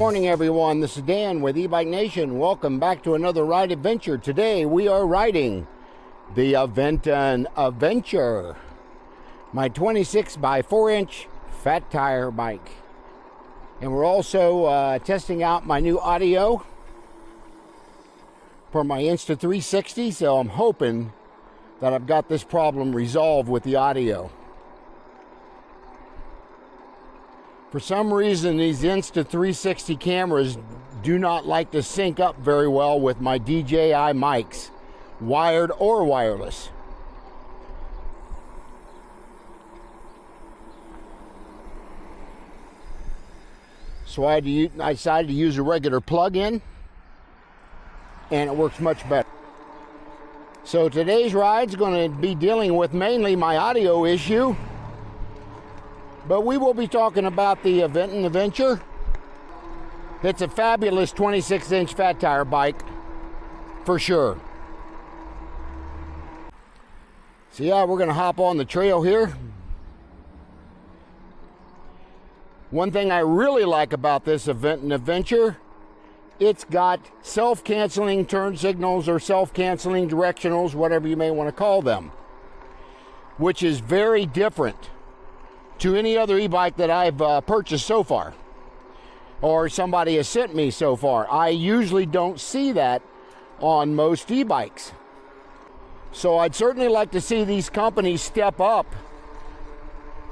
Morning everyone, this is Dan with eBike Nation. Welcome back to another ride adventure. Today we are riding the Aventon Aventure, my 26 by 4 inch fat tire bike. And we're also testing out my new audio for my Insta360, so I'm hoping that I've got this problem resolved with the audio. For some reason, these Insta360 cameras do not like to sync up very well with my DJI mics, wired or wireless. So I decided to use a regular plug-in, and it works much better. So today's ride's going to be dealing with mainly my audio issue, but we will be talking about the Aventon Aventure. It's a fabulous 26-inch fat tire bike, for sure. So yeah, we're going to hop on the trail here. One thing I really like about this Aventon Aventure, it's got self-canceling turn signals or self-canceling directionals, whatever you may want to call them, which is very different to any other e-bike that I've purchased so far, or somebody has sent me so far. I usually don't see that on most e-bikes. So I'd certainly like to see these companies step up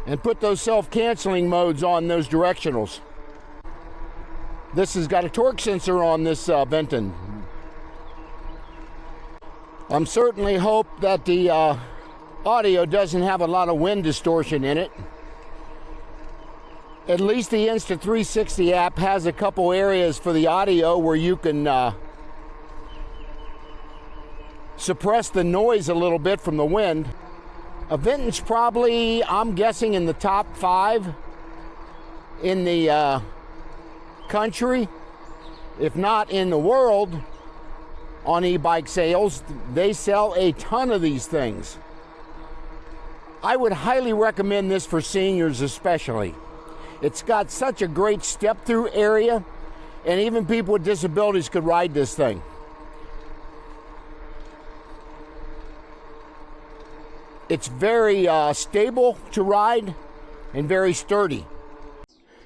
and put those self-canceling modes on those directionals. This has got a torque sensor on this Aventon. I'm certainly hope that the audio doesn't have a lot of wind distortion in it. At least the Insta360 app has a couple areas for the audio where you can suppress the noise a little bit from the wind. Aventon's probably, I'm guessing, in the top 5 in the country, if not in the world, on e-bike sales. They sell a ton of these things. I would highly recommend this for seniors especially. It's got such a great step-through area, and even people with disabilities could ride this thing. It's very stable to ride and very sturdy.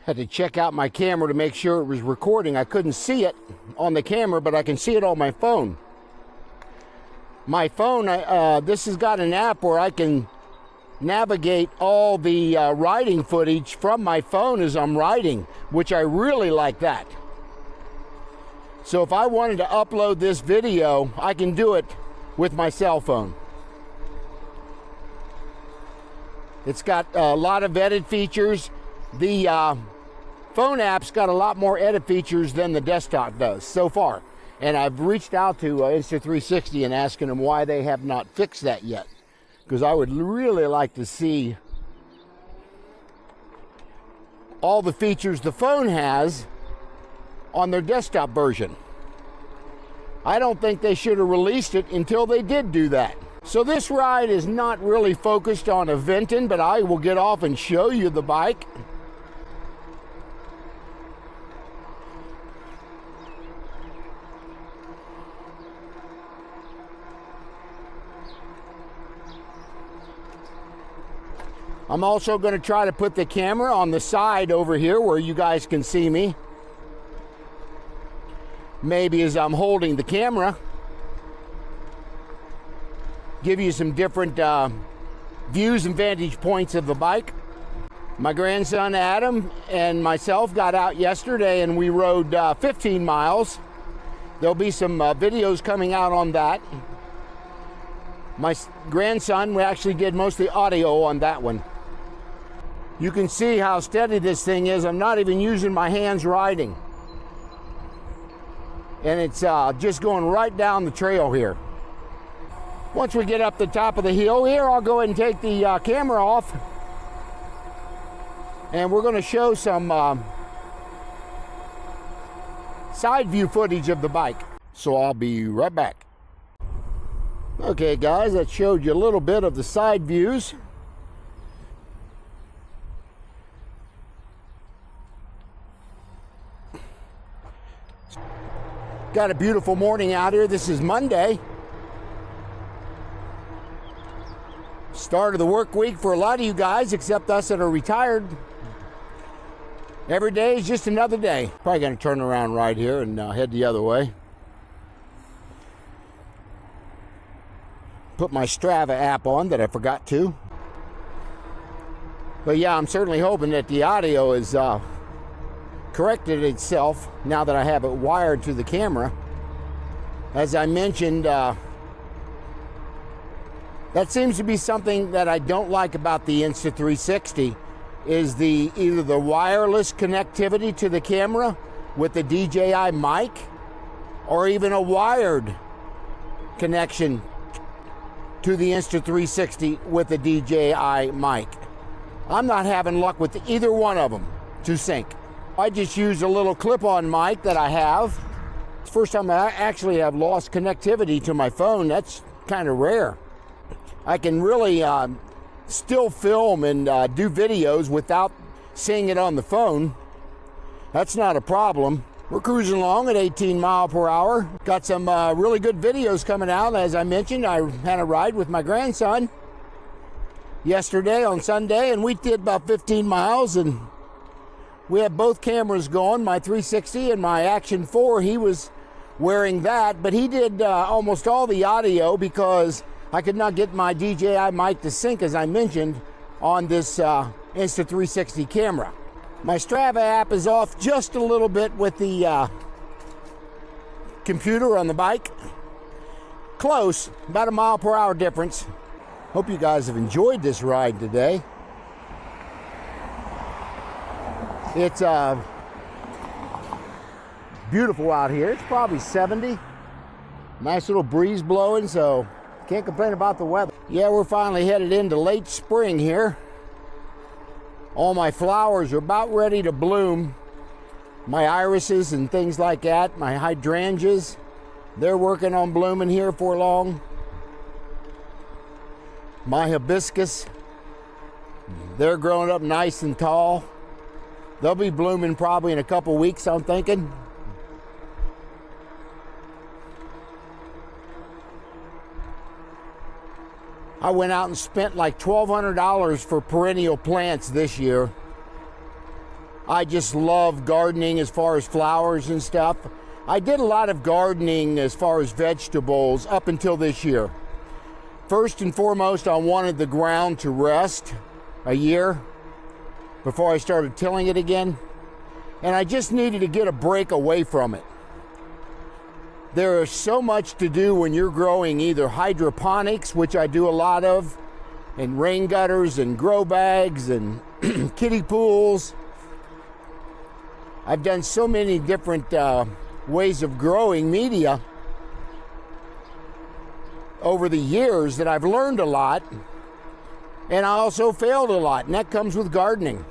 Had to check out my camera to make sure it was recording. I couldn't see it on the camera, but I can see it on my phone. My phone, this has got an app where I can navigate all the riding footage from my phone as I'm riding, which I really like that. So if I wanted to upload this video, I can do it with my cell phone. It's got a lot of edit features. The phone app's got a lot more edit features than the desktop does so far. And I've reached out to Insta360 and asking them why they have not fixed that yet, because I would really like to see all the features the phone has on their desktop version. I don't think they should have released it until they did do that. So this ride is not really focused on Aventon, but I will get off and show you the bike. I'm also going to try to put the camera on the side over here where you guys can see me. Maybe as I'm holding the camera, give you some different views and vantage points of the bike. My grandson Adam and myself got out yesterday and we rode 15 miles. There'll be some videos coming out on that. My grandson, we actually did most of the audio on that one. You can see how steady this thing is. I'm not even using my hands riding. And it's just going right down the trail here. Once we get up the top of the hill here, I'll go ahead and take the camera off. And we're going to show some side view footage of the bike. So I'll be right back. Okay guys, that showed you a little bit of the side views. Got a beautiful morning out here. This is Monday. Start of the work week for a lot of you guys, except us that are retired. Every day is just another day. Probably gonna turn around right here and head the other way. Put my Strava app on that I forgot to. But yeah, I'm certainly hoping that the audio is corrected itself now that I have it wired to the camera. As I mentioned, that seems to be something that I don't like about the Insta360 is either the wireless connectivity to the camera with the DJI mic or even a wired connection to the Insta360 with the DJI mic. I'm not having luck with either one of them to sync. I just use a little clip-on mic that I have. It's the first time I actually have lost connectivity to my phone. That's kind of rare. I can really still film and do videos without seeing it on the phone. That's not a problem. We're cruising along at 18 miles per hour. Got some really good videos coming out. As I mentioned, I had a ride with my grandson yesterday on Sunday, and we did about 15 miles, and we had both cameras going, my 360 and my Action 4. He was wearing that, but he did almost all the audio because I could not get my DJI mic to sync, as I mentioned, on this Insta360 camera. My Strava app is off just a little bit with the computer on the bike. Close, about a mile per hour difference. Hope you guys have enjoyed this ride today. It's beautiful out here. It's probably 70. Nice little breeze blowing, so can't complain about the weather. Yeah, we're finally headed into late spring here. All my flowers are about ready to bloom. My irises and things like that, my hydrangeas, they're working on blooming here for long. My hibiscus, they're growing up nice and tall. They'll be blooming probably in a couple weeks, I'm thinking. I went out and spent like $1,200 for perennial plants this year. I just love gardening as far as flowers and stuff. I did a lot of gardening as far as vegetables up until this year. First and foremost, I wanted the ground to rest a year before I started tilling it again. And I just needed to get a break away from it. There is so much to do when you're growing either hydroponics, which I do a lot of, and rain gutters and grow bags and kiddie pools. I've done so many different ways of growing media over the years that I've learned a lot, and I also failed a lot, and that comes with gardening.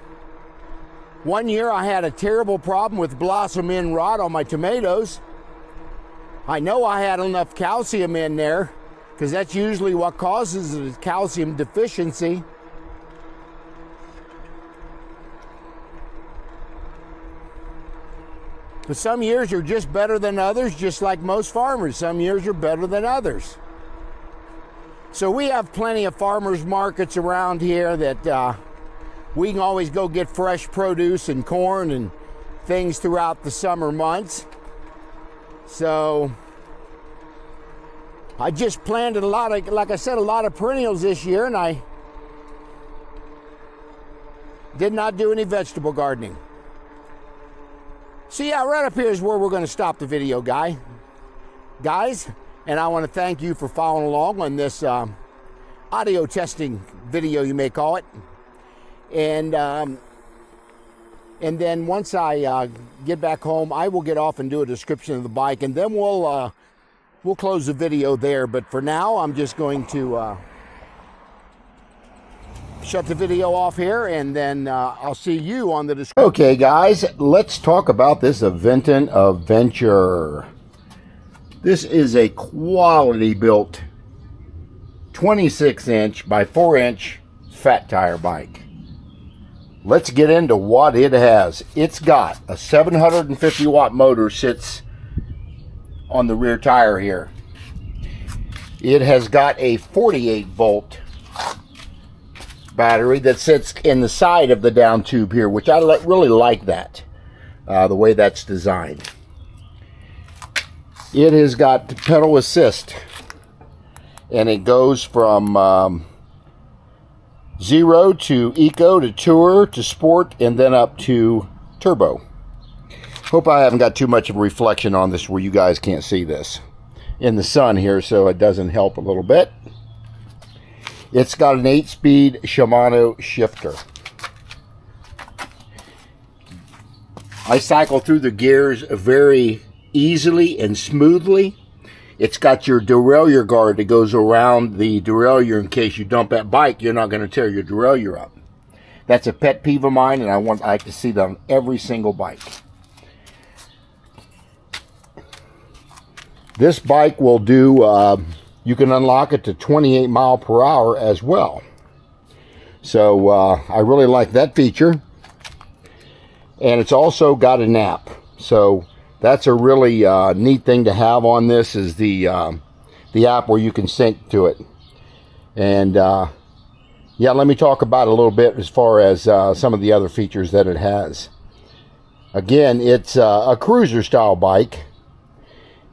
One year I had a terrible problem with blossom end rot on my tomatoes. I know I had enough calcium in there because that's usually what causes a calcium deficiency. But some years are just better than others, just like most farmers. Some years are better than others. So we have plenty of farmers markets around here that we can always go get fresh produce and corn and things throughout the summer months. So I just planted a lot of, like I said, a lot of perennials this year, and I did not do any vegetable gardening. So yeah, right up here is where we're going to stop the video, guys. And I want to thank you for following along on this audio testing video, you may call it. And then once I get back home, I will get off and do a description of the bike, and then we'll close the video there. But for now, I'm just going to shut the video off here, and then I'll see you on the description. Okay, guys, let's talk about this Aventon Aventure. This is a quality built 26-inch by 4-inch fat tire bike. Let's get into what it has. It's got a 750 watt motor, sits on the rear tire here. It has got a 48 volt battery that sits in the side of the down tube here, which I really like that, the way that's designed. It has got pedal assist, and it goes from 0 to Eco to Tour to Sport, and then up to Turbo. Hope I haven't got too much of a reflection on this where you guys can't see this in the sun here, so it doesn't help a little bit. It's got an 8-speed Shimano shifter. I cycle through the gears very easily and smoothly. It's got your derailleur guard that goes around the derailleur in case you dump that bike, you're not going to tear your derailleur up. That's a pet peeve of mine, and I like to see that on every single bike. This bike will do, you can unlock it to 28 mile per hour as well. So I really like that feature. And it's also got a nap. So that's a really neat thing to have on this, is the app where you can sync to it. And yeah, let me talk about it a little bit as far as some of the other features that it has. Again, it's a cruiser style bike.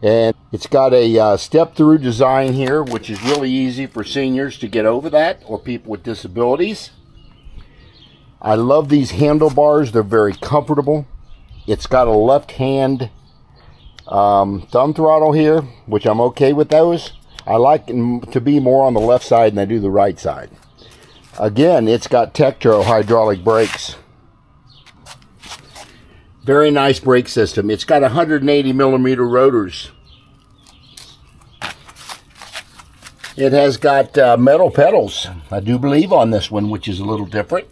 And it's got a step-through design here, which is really easy for seniors to get over that, or people with disabilities. I love these handlebars. They're very comfortable. It's got a left-hand thumb throttle here, which I'm okay with those. I like them to be more on the left side than I do the right side. Again, it's got Tektro hydraulic brakes. Very nice brake system. It's got 180 millimeter rotors. It has got metal pedals, I do believe, on this one, which is a little different.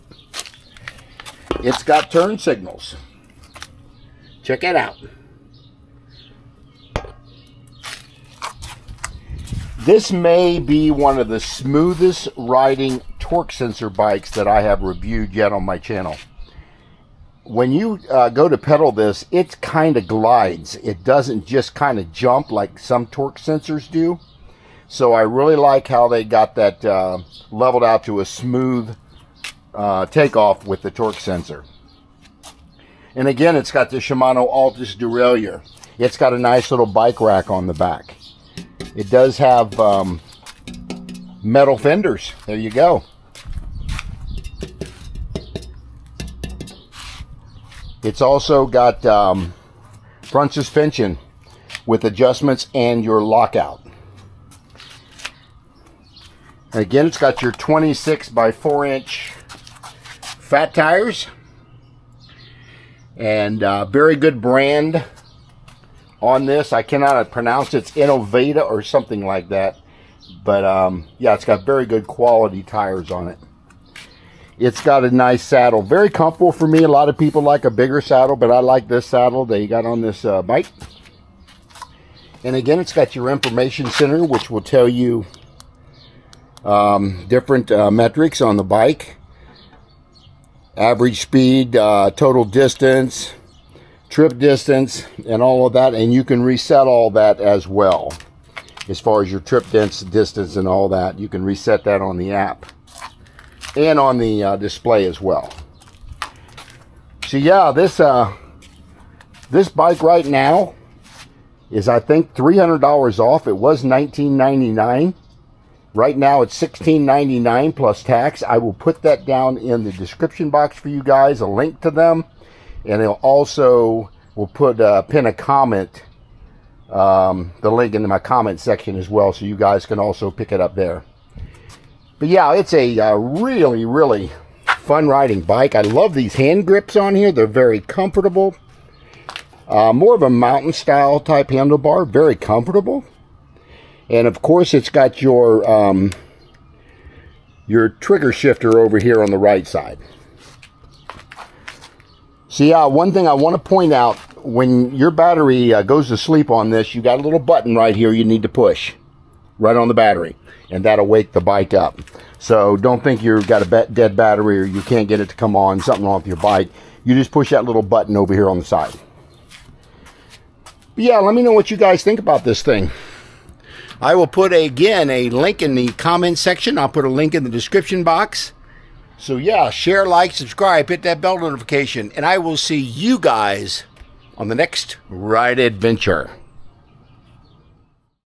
It's got turn signals. Check it out. This may be one of the smoothest riding torque sensor bikes that I have reviewed yet on my channel. When you go to pedal this, it kind of glides. It doesn't just kind of jump like some torque sensors do. So I really like how they got that leveled out to a smooth takeoff with the torque sensor. And again, it's got the Shimano Altus derailleur. It's got a nice little bike rack on the back. It does have metal fenders. There you go. It's also got front suspension with adjustments and your lockout. And again, it's got your 26 by 4 inch fat tires. And very good brand on this. I cannot pronounce it. It's Innovata or something like that. But yeah, it's got very good quality tires on it. It's got a nice saddle. Very comfortable for me. A lot of people like a bigger saddle, but I like this saddle that you got on this bike. And again, it's got your information center, which will tell you different metrics on the bike. Average speed, total distance, trip distance, and all of that. And you can reset all that as well. As far as your trip distance and all that, you can reset that on the app. And on the display as well. So yeah, this bike right now is, I think, $300 off. It was $19.99. Right now it's $16.99 plus tax. I will put that down in the description box for you guys, a link to them, and it'll also will put pin a comment, the link in my comment section as well, so you guys can also pick it up there. But yeah, it's a really, really fun riding bike. I love these hand grips on here. They're very comfortable. More of a mountain style type handlebar. Very comfortable. And of course, it's got your trigger shifter over here on the right side. So yeah, one thing I want to point out, when your battery goes to sleep on this, you got a little button right here you need to push right on the battery. And that'll wake the bike up. So don't think you've got a dead battery or you can't get it to come on, something wrong with your bike. You just push that little button over here on the side. But yeah, let me know what you guys think about this thing. I will put, again, a link in the comment section. I'll put a link in the description box. So yeah, share, like, subscribe, hit that bell notification, and I will see you guys on the next ride adventure.